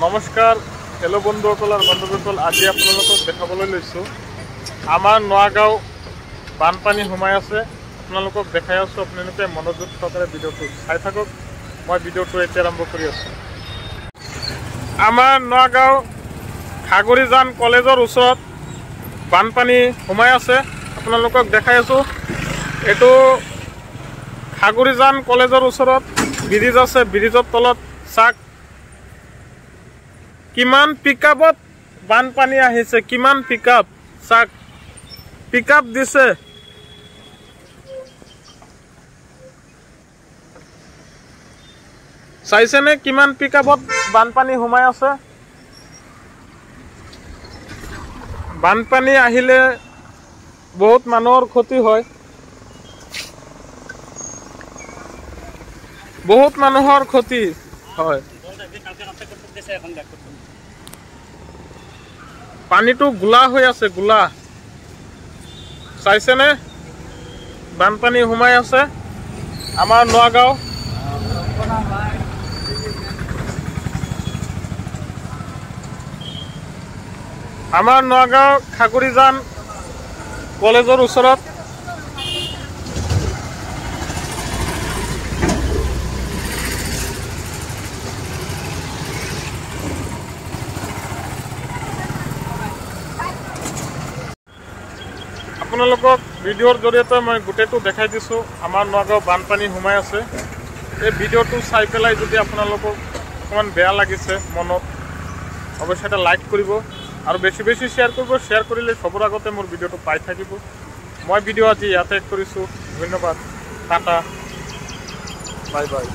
নমস্কাৰ হেল্ল' বন্ধুসকল আৰু বান্ধৱীসকল, আজি আপোনালোকক দেখাবলৈ লৈছোঁ আমাৰ নগাঁও বানপানী সোমাই আছে। আপোনালোকক দেখাই আছোঁ, আপোনালোকে মনোযোগ সহকাৰে ভিডিঅ'টো চাই থাকক। মই ভিডিঅ'টো এতিয়া আৰম্ভ কৰি আছোঁ। আমাৰ নগাঁও খাগৰিজান কলেজৰ ওচৰত বানপানী সোমাই আছে। আপোনালোকক দেখাই আছোঁ, এইটো খাগৰিজান কলেজৰ ওচৰত ব্ৰিজ আছে। ব্ৰিজৰ তলত চাক কিমান পিকআপত বানপানী আহিছে, কিমান পিকআপ চাক পিকআপ দিছে। চাইছেনে কিমান পিকআপত বানপানী সোমাই আছে। বানপানী আহিলে বহুত মানুহৰ ক্ষতি হয়, বহুত মানুহৰ ক্ষতি হয়। পানীটো গোলা হৈ আছে, গোলা চাইছেনে বানপানী সোমাই আছে আমাৰ নগাঁও। আমাৰ নগাঁও খাগৰিজান কলেজৰ ওচৰত আপোনালোকক ভিডিঅ'ৰ জৰিয়তে মই গোটেইটো দেখাই দিছোঁ। আমাৰ নগাঁও বানপানী সোমাই আছে। এই ভিডিঅ'টো চাই পেলাই যদি আপোনালোকক অকণমান বেয়া লাগিছে মনত, অৱশ্যে এটা লাইক কৰিব আৰু বেছি বেছি শ্বেয়াৰ কৰিব। শ্বেয়াৰ কৰিলে চবৰ আগতে মোৰ ভিডিঅ'টো পাই থাকিব। মই ভিডিঅ' আজি ইয়াতে কৰিছোঁ। ধন্যবাদ, টাটা, বাই বাই।